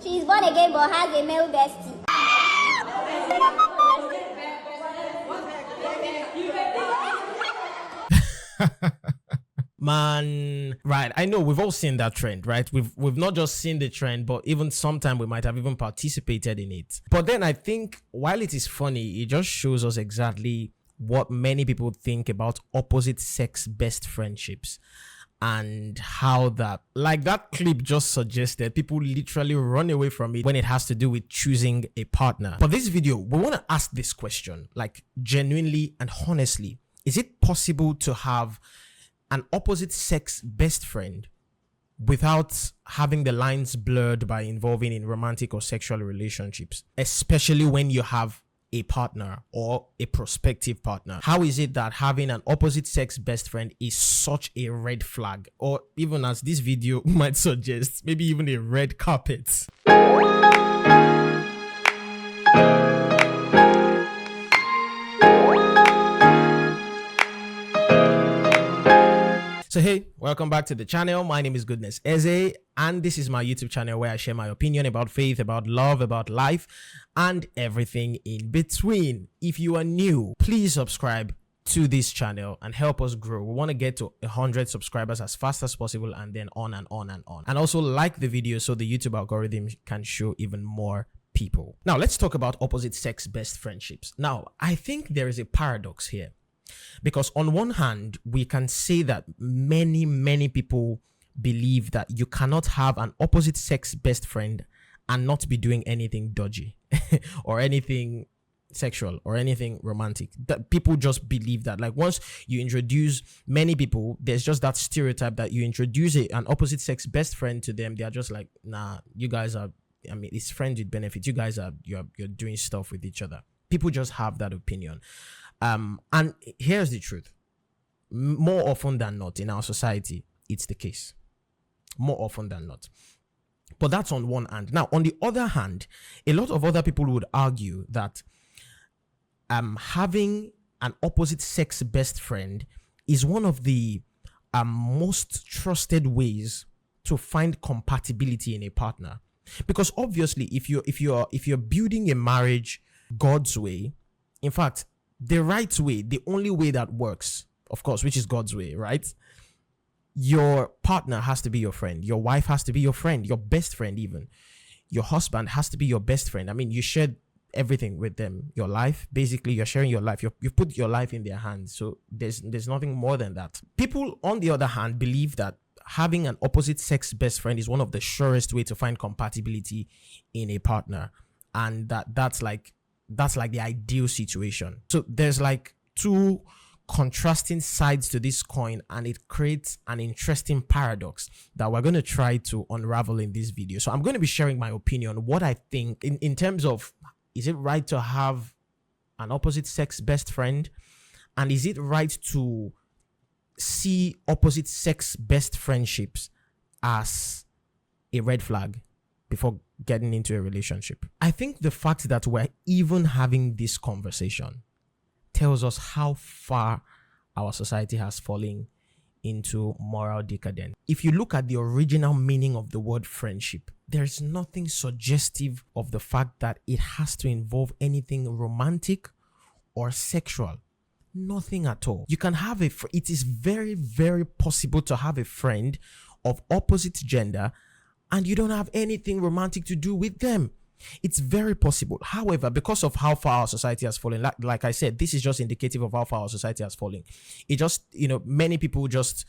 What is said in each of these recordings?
She is born again but has a male bestie. Man, right, I know we've all seen that trend, right? We've not just seen the trend, but even sometime we might have even participated in it. But then I think while it is funny, it just shows us exactly what many people think about opposite sex best friendships, and how that, like that clip just suggested, people literally run away from it when it has to do with choosing a partner. For this video, we want to ask this question, like genuinely and honestly: is it possible to have an opposite sex best friend without having the lines blurred by involving in romantic or sexual relationships, especially when you have a partner or a prospective partner? How is it that having an opposite sex best friend is such a red flag, or even, as this video might suggest, maybe even a red carpet? So hey, welcome back to the channel. My name is Goodness Eze, and this is my YouTube channel where I share my opinion about faith, about love, about life, and everything in between. If you are new, please subscribe to this channel and help us grow. We want to get to 100 subscribers as fast as possible, and then on and on and on. And also like the video so the YouTube algorithm can show even more people. Now let's talk about opposite sex best friendships. Now, I think there is a paradox here. Because on one hand, we can say that many people believe that you cannot have an opposite sex best friend and not be doing anything dodgy or anything sexual or anything romantic. That people just believe that, like, once you introduce, many people, there's just that stereotype that you introduce an opposite sex best friend to them, they are just like, nah, you guys are, I mean, it's friends with benefits. You guys are, you're doing stuff with each other. People just have that opinion. And here's the truth. More often than not in our society, it's the case. More often than not. But that's on one hand. Now, on the other hand, a lot of other people would argue that having an opposite sex best friend is one of the most trusted ways to find compatibility in a partner. Because obviously, if you're building a marriage God's way, in fact, the right way, the only way that works, of course, which is God's way, right? Your partner has to be your friend. Your wife has to be your friend, your best friend even. Your husband has to be your best friend. I mean, you shared everything with them. Your life, basically, you're sharing your life. You put your life in their hands. So there's nothing more than that. People, on the other hand, believe that having an opposite sex best friend is one of the surest way to find compatibility in a partner. And that's like the ideal situation. So there's like two contrasting sides to this coin, and it creates an interesting paradox that we're going to try to unravel in this video. So I'm going to be sharing my opinion, what I think in terms of, is it right to have an opposite sex best friend, and is it right to see opposite sex best friendships as a red flag before getting into a relationship. I think the fact that we're even having this conversation tells us how far our society has fallen into moral decadence. If you look at the original meaning of the word friendship, there's nothing suggestive of the fact that it has to involve anything romantic or sexual. Nothing at all. You can have it is very possible to have a friend of opposite gender and you don't have anything romantic to do with them. It's very possible. However, because of how far our society has fallen, like I said, this is just indicative of how far our society has fallen. It just, many people just,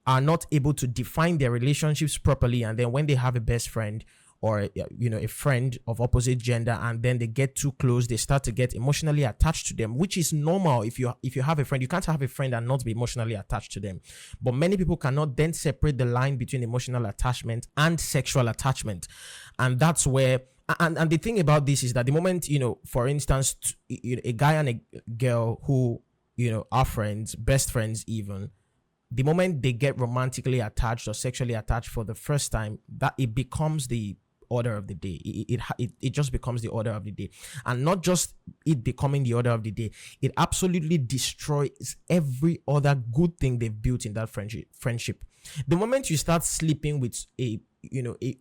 are not able to define their relationships properly. And then when they have a best friend or, a friend of opposite gender, and then they get too close, they start to get emotionally attached to them, which is normal. If you have a friend, you can't have a friend and not be emotionally attached to them. But many people cannot then separate the line between emotional attachment and sexual attachment. And that's where, and the thing about this is that the moment, for instance, a guy and a girl who, are friends, best friends even, the moment they get romantically attached or sexually attached for the first time, that it becomes the order of the day. It just becomes the order of the day. And not just it becoming the order of the day, it absolutely destroys every other good thing they've built in that friendship. The moment you start sleeping with a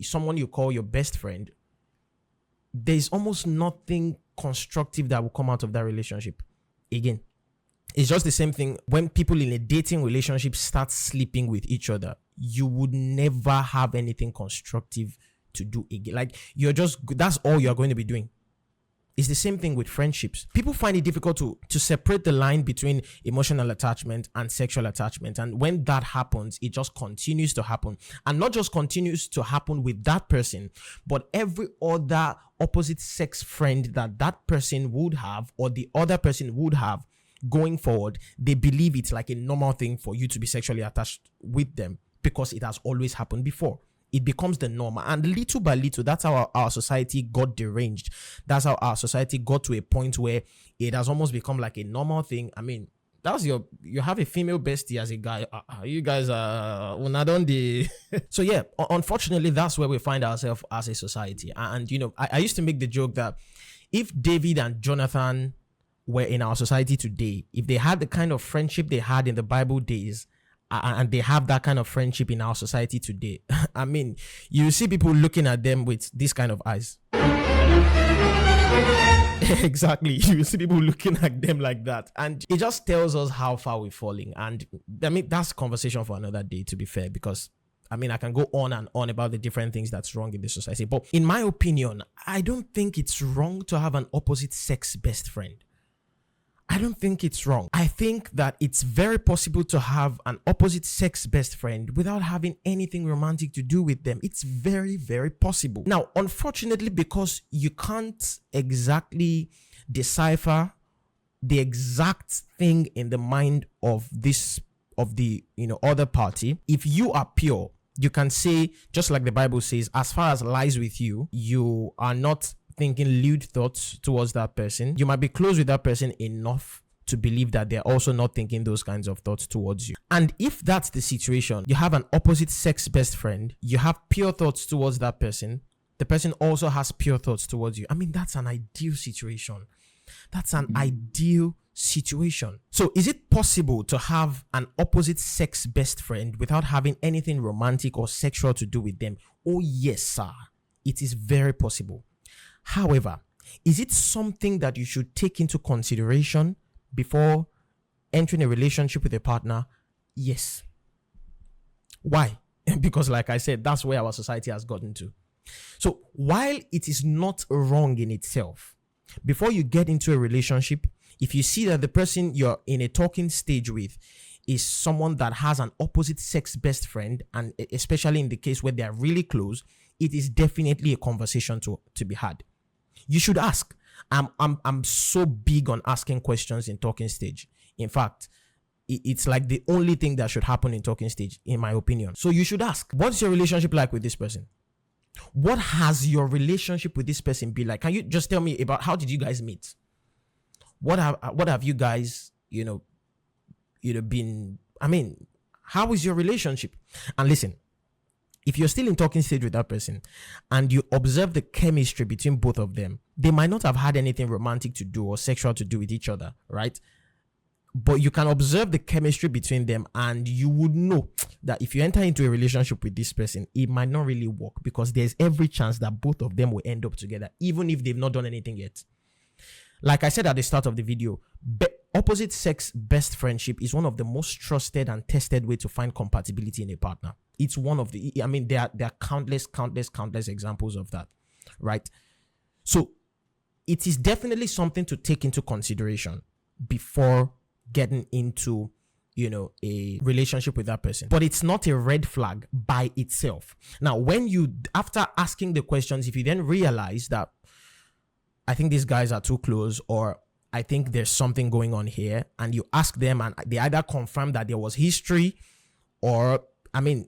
someone you call your best friend, there's almost nothing constructive that will come out of that relationship. Again, it's just the same thing when people in a dating relationship start sleeping with each other. You would never have anything constructive to do again. Like, that's all you're going to be doing. It's the same thing with friendships. People find it difficult to separate the line between emotional attachment and sexual attachment. And when that happens, it just continues to happen. And not just continues to happen with that person, but every other opposite sex friend that person would have, or the other person would have going forward. They believe it's like a normal thing for you to be sexually attached with them because it has always happened before. It becomes the norm, and little by little, that's how our society got deranged. That's how our society got to a point where it has almost become like a normal thing. I mean, you have a female bestie as a guy. You guys are una don dey. So yeah, unfortunately, that's where we find ourselves as a society. And I used to make the joke that if David and Jonathan were in our society today, if they had the kind of friendship they had in the Bible days, and they have that kind of friendship in our society today, I mean, you see people looking at them with this kind of eyes. Exactly. You see people looking at them like that. And it just tells us how far we're falling. And I mean, that's conversation for another day, to be fair, because I mean, I can go on and on about the different things that's wrong in the society. But in my opinion, I don't think it's wrong to have an opposite sex best friend. I don't think it's wrong. I think that it's very possible to have an opposite sex best friend without having anything romantic to do with them. It's very, very possible. Now, unfortunately, because you can't exactly decipher the exact thing in the mind of the other party, if you are pure, you can say, just like the Bible says, as far as lies with you, you are not thinking lewd thoughts towards that person. You might be close with that person enough to believe that they're also not thinking those kinds of thoughts towards you. And if that's the situation, you have an opposite sex best friend, you have pure thoughts towards that person, the person also has pure thoughts towards you. I mean, that's an ideal situation. That's an ideal situation. So is it possible to have an opposite sex best friend without having anything romantic or sexual to do with them? Oh yes, sir. It is very possible. However, is it something that you should take into consideration before entering a relationship with a partner? Yes. Why? Because like I said, that's where our society has gotten to. So while it is not wrong in itself, before you get into a relationship, if you see that the person you're in a talking stage with is someone that has an opposite sex best friend, and especially in the case where they're really close, it is definitely a conversation to be had. You should ask. I'm so big on asking questions in talking stage. In fact, it's like the only thing that should happen in talking stage, in my opinion. So you should ask, what's your relationship like with this person? What has your relationship with this person been like? Can you just tell me about how did you guys meet? What have you guys, been? I mean, how is your relationship? And listen, if you're still in talking stage with that person and you observe the chemistry between both of them, they might not have had anything romantic to do or sexual to do with each other, right? But you can observe the chemistry between them, and you would know that if you enter into a relationship with this person, it might not really work, because there's every chance that both of them will end up together, even if they've not done anything yet. Like I said at the start of the video, opposite sex best friendship is one of the most trusted and tested way to find compatibility in a partner. It's one of the, I mean, there are countless examples of that, right? So it is definitely something to take into consideration before getting into, a relationship with that person. But it's not a red flag by itself. Now, when you, after asking the questions, if you then realize that I think these guys are too close, or I think there's something going on here, and you ask them and they either confirm that there was history, or, I mean,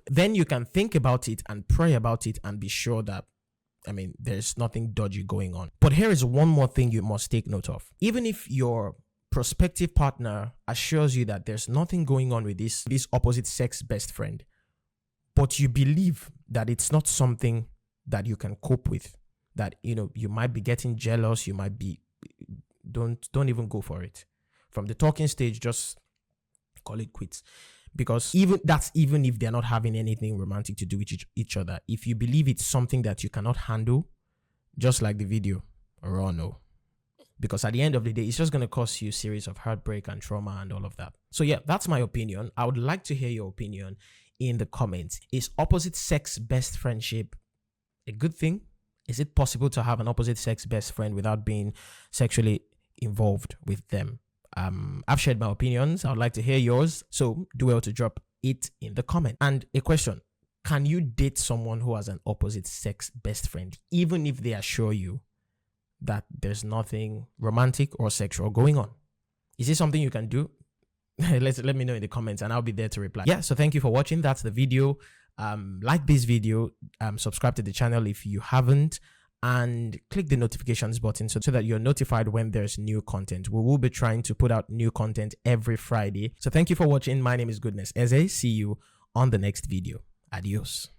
then you can think about it and pray about it and be sure that, I mean, there's nothing dodgy going on. But here is one more thing you must take note of. Even if your prospective partner assures you that there's nothing going on with this opposite sex best friend, but you believe that it's not something that you can cope with, that, you might be getting jealous, you might be, don't even go for it. From the talking stage, just call it quits. because even if they're not having anything romantic to do with each other, if you believe it's something that you cannot handle, just like the video, run. No. Because at the end of the day, it's just going to cause you a series of heartbreak and trauma and all of that. So yeah, that's my opinion. I would like to hear your opinion in the comments. Is opposite sex best friendship a good thing? Is it possible to have an opposite sex best friend without being sexually involved with them? I've shared my opinions. I would like to hear yours. So do well to drop it in the comment. And a question: can you date someone who has an opposite sex best friend, even if they assure you that there's nothing romantic or sexual going on? Is this something you can do? Let me know in the comments and I'll be there to reply. Yeah, so thank you for watching. That's the video. Like this video, subscribe to the channel if you haven't, and click the notifications button so that you're notified when there's new content. We will be trying to put out new content every Friday. So thank you for watching. My name is Goodness Eze. See you on the next video. Adios.